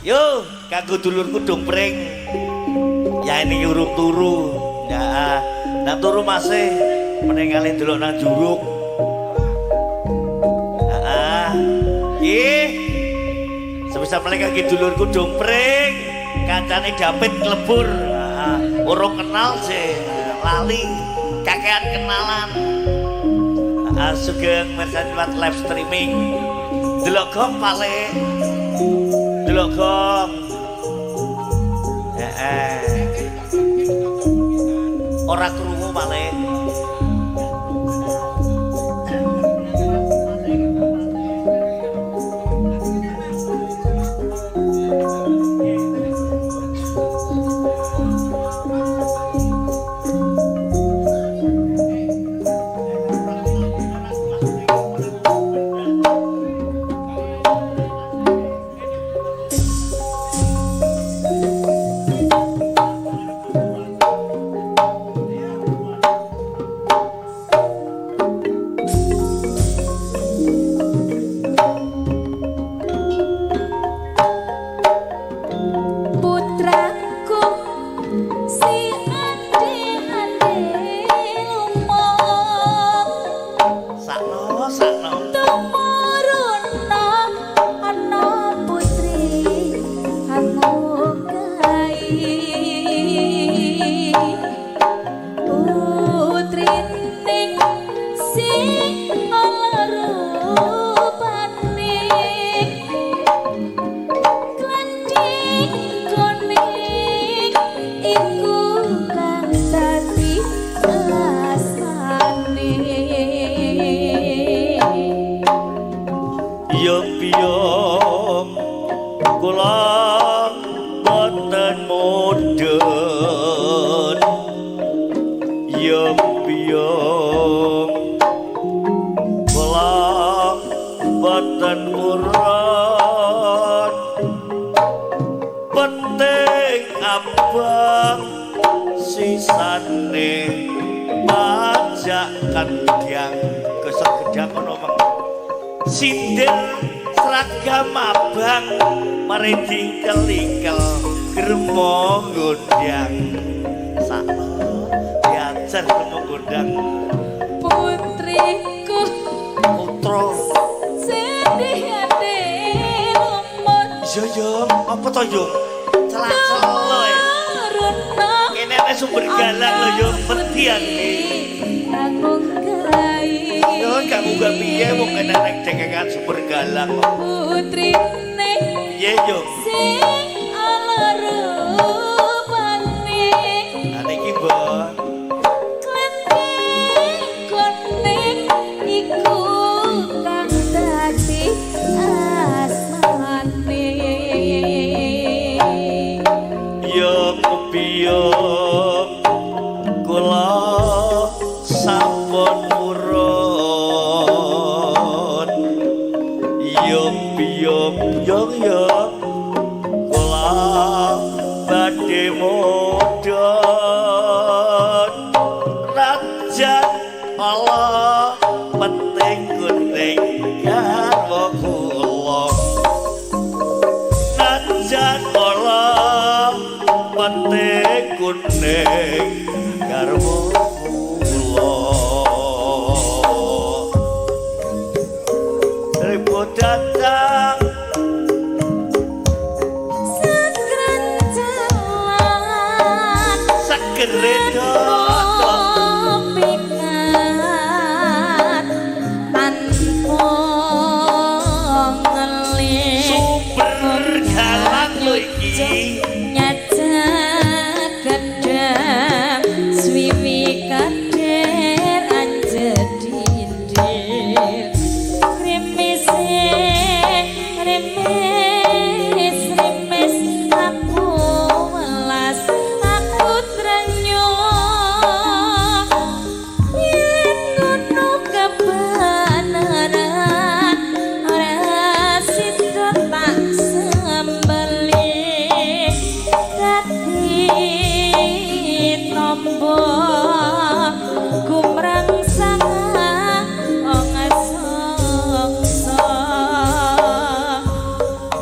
Yo, kanggo dulurku dompreng. Ya ini urung turu. Ya, nang turu masih meninggalin delok nang juruk. Nggih. Sebisa mereka ki dulurku dompreng. Kancane David klebur. Urung kenal sih, lali kakean kenalan. Sugeng mersan live streaming. Delok gong pale. Delok gong. Ora krungu pale.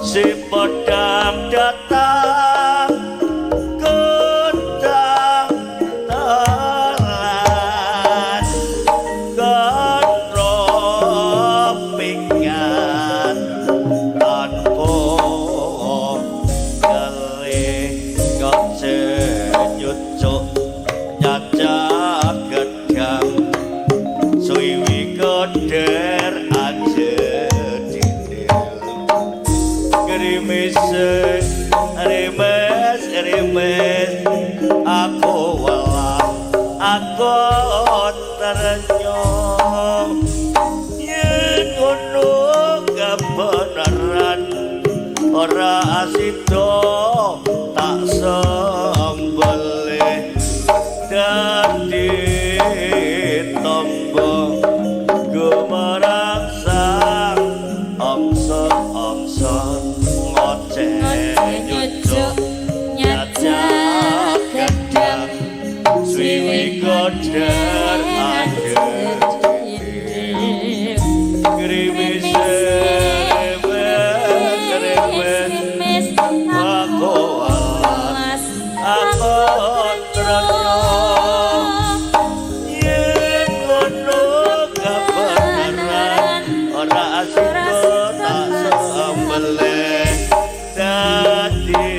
si podam datang kutang telas kontro pingat tanpa kelih kok senyucuk nyacak gedang suwi koder aja Rimes, rimes, rimes, aku walang, aku ternyong. Yen ngono kebenaran, ora asido tak sembelih dadi tombo gumarang sang angsa-angsa. nyucuk nyajak gedang swiwi koder anger gerimis gerimis aku alas aku ternyong yen ngono kebenaran ora asiko tak sembelih dadi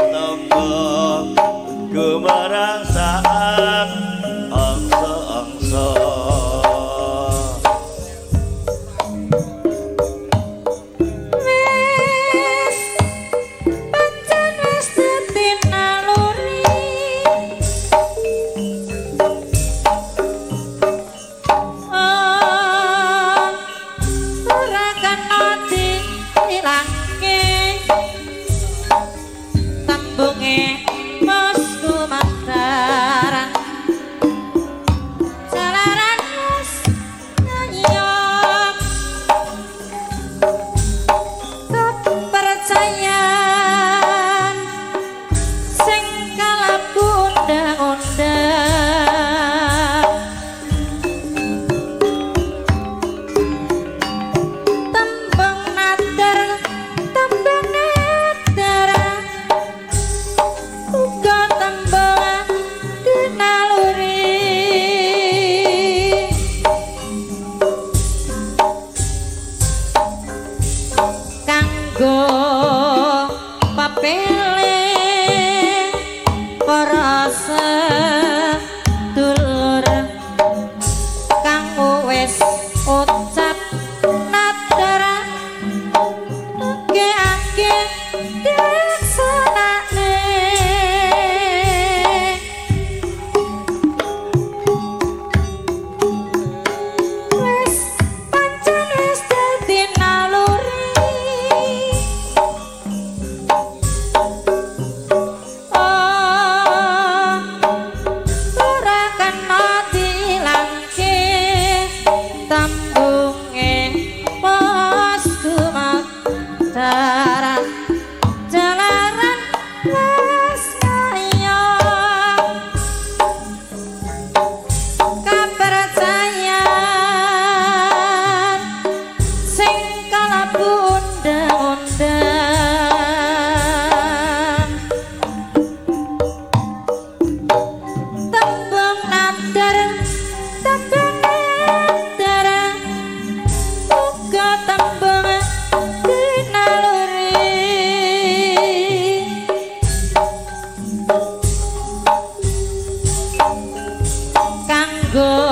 tonggo gumarang saat angsa-angsa wis pancen wis dadi naluri ora kena dilangke tembunge mosku mataran jalaran wis nyayok kepercayaan sing kalabu undang-undang tembung nader uga tembung dinaluri kanggo papele para sedulur kang wis ucap nadara ake dilaksanane wis pancen wis dadi naluri ora kena dilangke tembunge posku mataran jalaran wis nyayok kepercayaan sing kalabu undang-undang tembung nadar uga tembung dinaluri kanggo